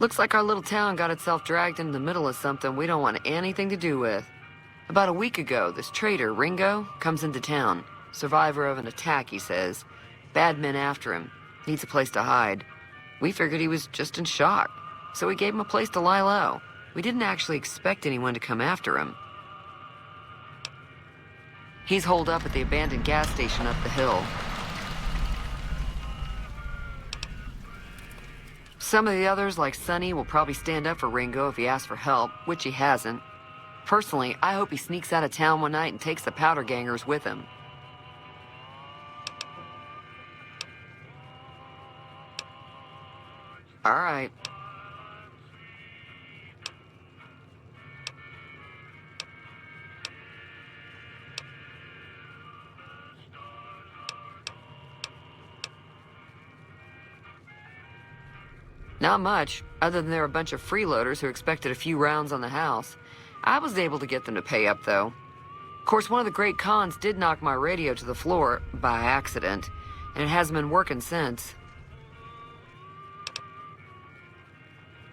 Looks like our little town got itself dragged into the middle of something we don't want anything to do with. About a week ago, this trader, Ringo, comes into town. Survivor of an attack, he says. Bad men after him. Needs a place to hide. We figured he was just in shock, so we gave him a place to lie low. We didn't actually expect anyone to come after him. He's holed up at the abandoned gas station up the hill. Some of the others, like Sonny, will probably stand up for Ringo if he asks for help, which he hasn't. Personally, I hope he sneaks out of town one night and takes the powder gangers with him. All right. Not much, other than they're a bunch of freeloaders who expected a few rounds on the house. I was able to get them to pay up, though. Of course, one of the great cons did knock my radio to the floor, by accident, and it hasn't been working since.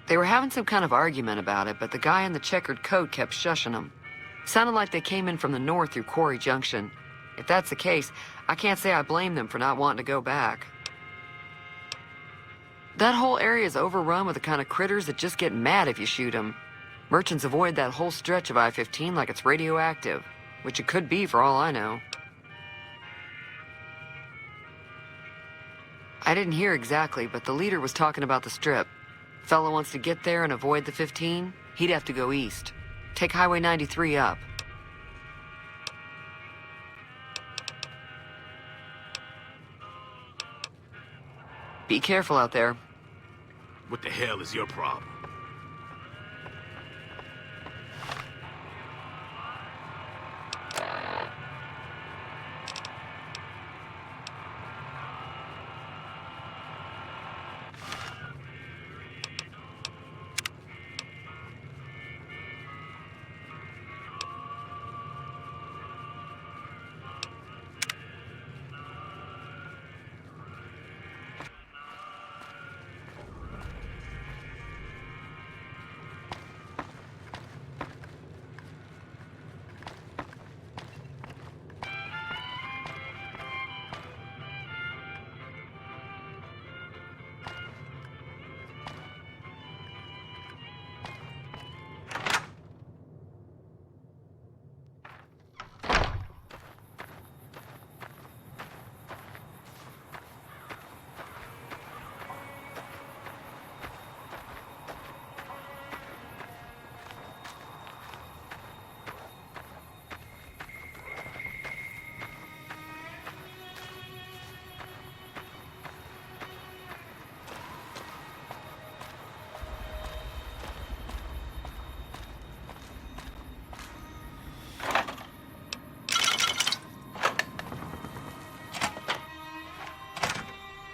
They were having some kind of argument about it, but the guy in the checkered coat kept shushing them. Sounded like they came in from the north through Quarry Junction. If that's the case, I can't say I blame them for not wanting to go back. That whole area is overrun with the kind of critters that just get mad if you shoot them. Merchants avoid that whole stretch of I-15 like it's radioactive, which it could be for all I know. I didn't hear exactly, but the leader was talking about the strip. Fellow wants to get there and avoid the 15, he'd have to go east. Take Highway 93 up. Be careful out there. What the hell is your problem?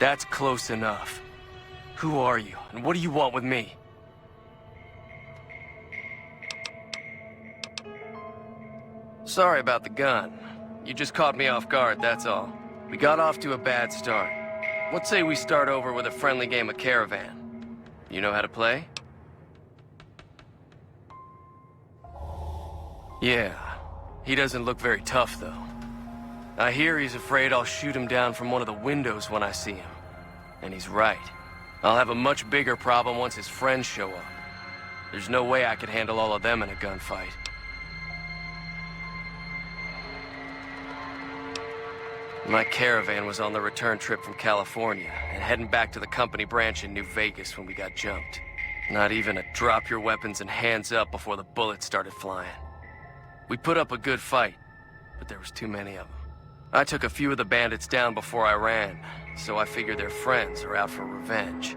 That's close enough. Who are you, and what do you want with me? Sorry about the gun. You just caught me off guard, that's all. We got off to a bad start. Let's say we start over with a friendly game of Caravan. You know how to play? Yeah. He doesn't look very tough, though. I hear he's afraid I'll shoot him down from one of the windows when I see him. And he's right. I'll have a much bigger problem once his friends show up. There's no way I could handle all of them in a gunfight. My Caravan was on the return trip from California and heading back to the company branch in New Vegas when we got jumped. Not even a drop your weapons and hands up before the bullets started flying. We put up a good fight, but there was too many of them. I took a few of the bandits down before I ran, so I figured their friends are out for revenge.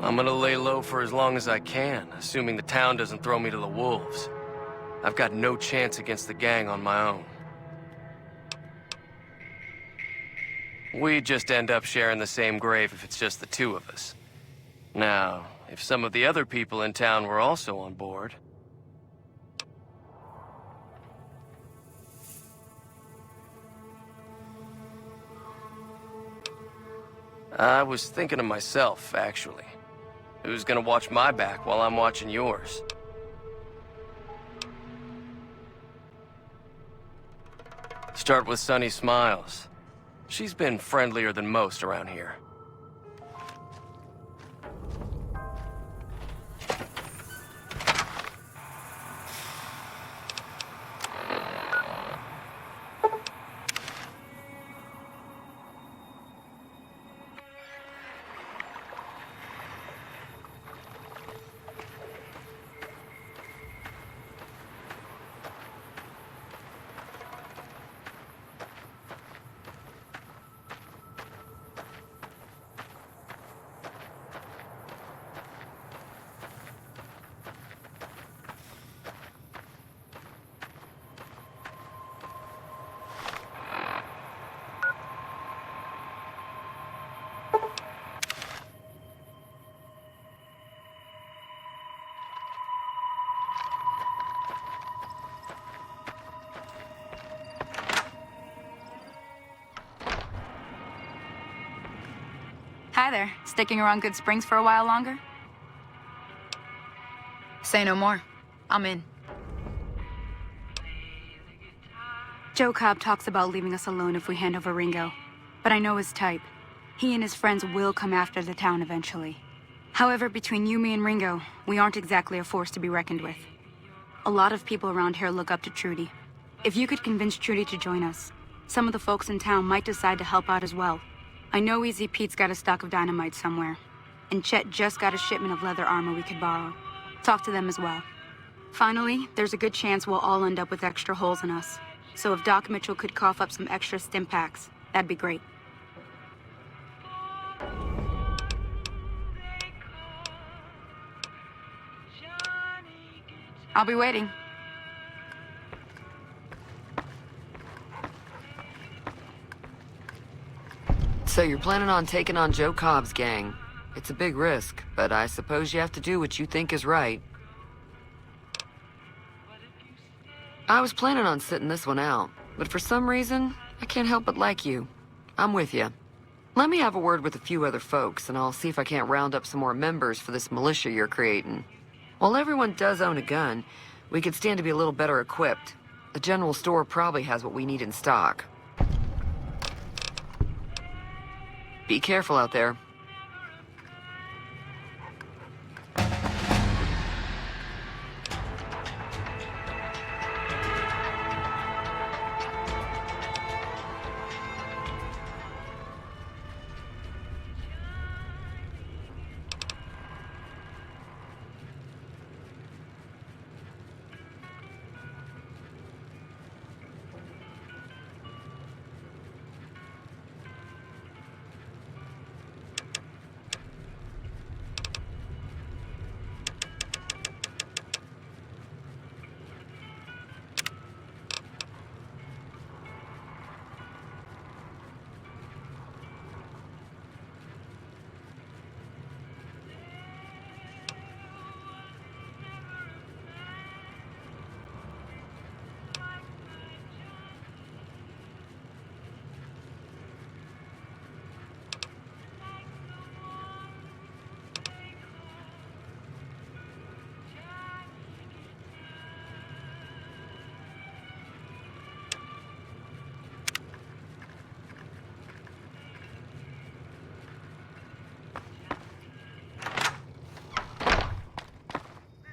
I'm gonna lay low for as long as I can, assuming the town doesn't throw me to the wolves. I've got no chance against the gang on my own. We just end up sharing the same grave if it's just the two of us. Now, if some of the other people in town were also on board... I was thinking of myself, actually. Who's gonna watch my back while I'm watching yours? Start with Sunny Smiles. She's been friendlier than most around here. Hi there. Sticking around Good Springs for a while longer? Say no more. I'm in. Joe Cobb talks about leaving us alone if we hand over Ringo. But I know his type. He and his friends will come after the town eventually. However, between you, me, and Ringo, we aren't exactly a force to be reckoned with. A lot of people around here look up to Trudy. If you could convince Trudy to join us, some of the folks in town might decide to help out as well. I know Easy Pete's got a stock of dynamite somewhere, and Chet just got a shipment of leather armor we could borrow. Talk to them as well. Finally, there's a good chance we'll all end up with extra holes in us. So if Doc Mitchell could cough up some extra stim packs, that'd be great. I'll be waiting. So you're planning on taking on Joe Cobb's gang. It's a big risk, but I suppose you have to do what you think is right. I was planning on sitting this one out, but for some reason, I can't help but like you. I'm with you. Let me have a word with a few other folks, and I'll see if I can't round up some more members for this militia you're creating. While everyone does own a gun, we could stand to be a little better equipped. The general store probably has what we need in stock. Be careful out there.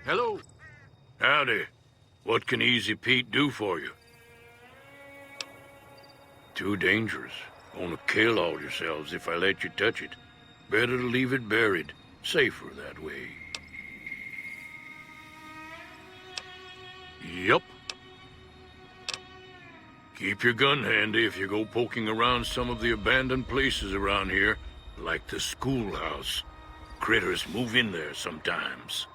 Hello. Howdy. What can Easy Pete do for you? Too dangerous. Gonna kill all yourselves if I let you touch it. Better to leave it buried. Safer that way. Yup. Keep your gun handy if you go poking around some of the abandoned places around here, like the schoolhouse. Critters move in there sometimes.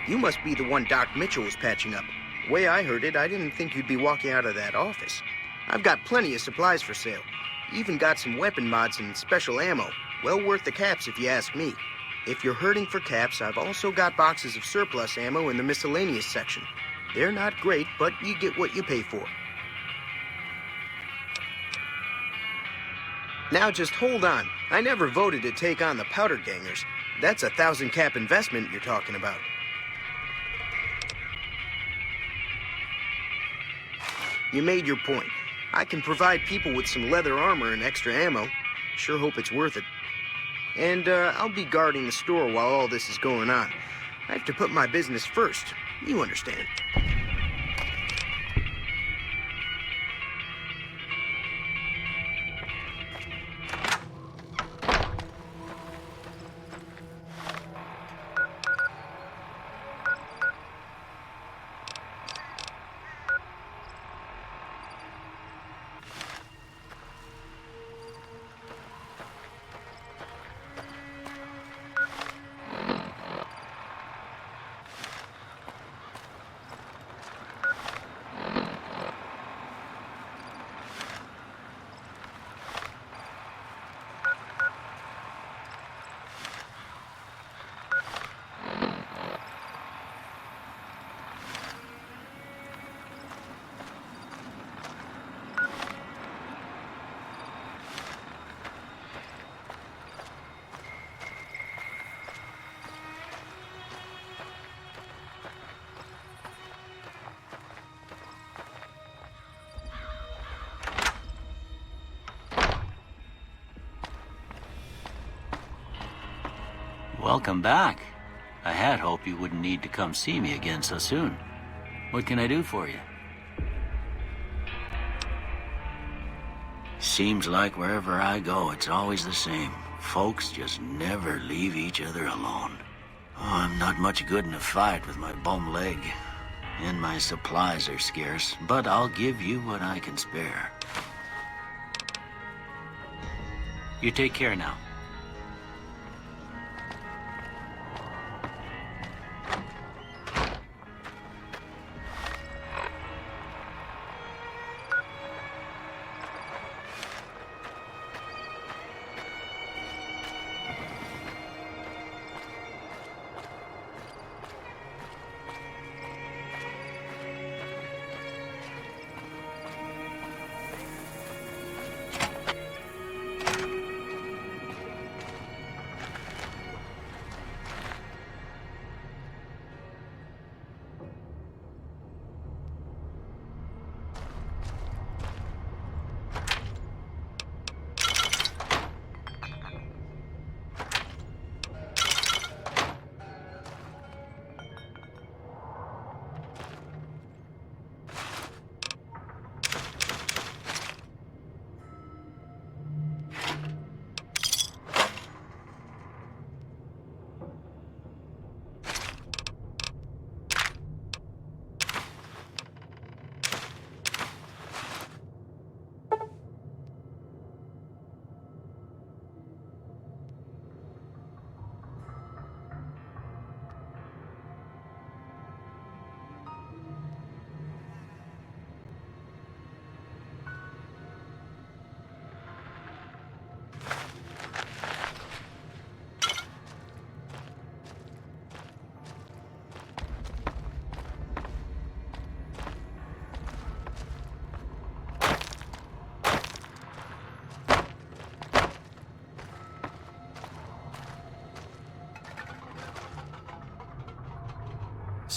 You must be the one Doc Mitchell was patching up. The way I heard it, I didn't think you'd be walking out of that office. I've got plenty of supplies for sale. Even got some weapon mods and special ammo. Well worth the caps if you ask me. If you're hurting for caps, I've also got boxes of surplus ammo in the miscellaneous section. They're not great, but you get what you pay for. Now just hold on. I never voted to take on the powder gangers. That's a 1,000 cap investment you're talking about. You made your point. I can provide people with some leather armor and extra ammo. Sure hope it's worth it. And I'll be guarding the store while all this is going on. I have to put my business first. You understand. Welcome back. I had hoped you wouldn't need to come see me again so soon. What can I do for you? Seems like wherever I go, it's always the same. Folks just never leave each other alone. Oh, I'm not much good in a fight with my bum leg. And my supplies are scarce, but I'll give you what I can spare. You take care now.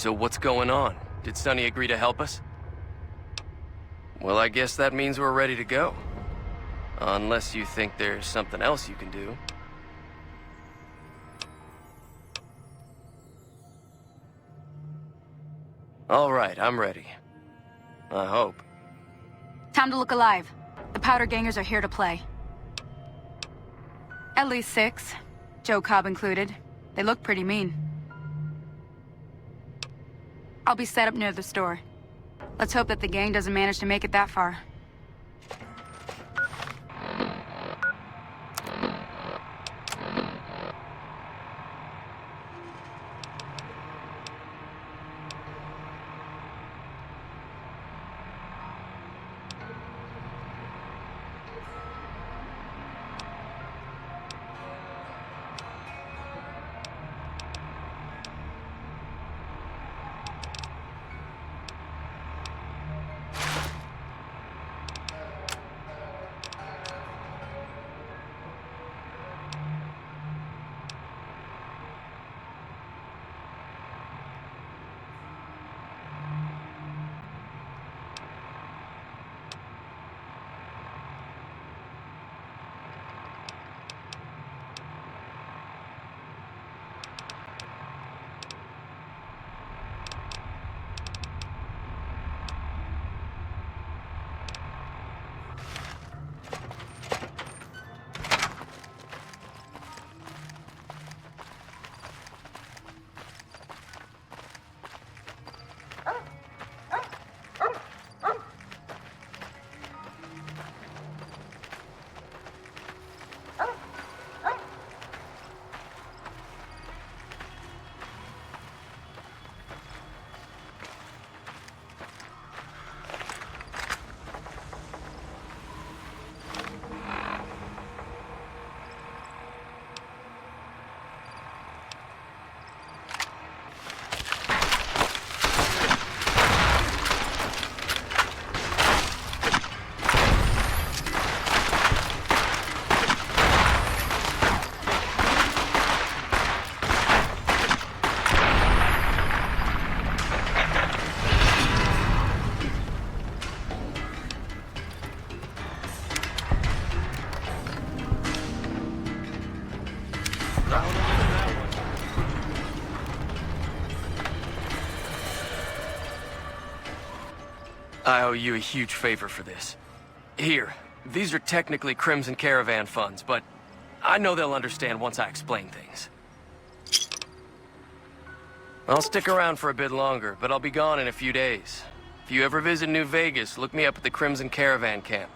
So what's going on? Did Sonny agree to help us? Well, I guess that means we're ready to go. Unless you think there's something else you can do. All right, I'm ready. I hope. Time to look alive. The powder gangers are here to play. At least 6, Joe Cobb included. They look pretty mean. I'll be set up near the store. Let's hope that the gang doesn't manage to make it that far. I owe you a huge favor for this. Here, these are technically Crimson Caravan funds, but I know they'll understand once I explain things. I'll stick around for a bit longer, but I'll be gone in a few days. If you ever visit New Vegas, look me up at the Crimson Caravan camp.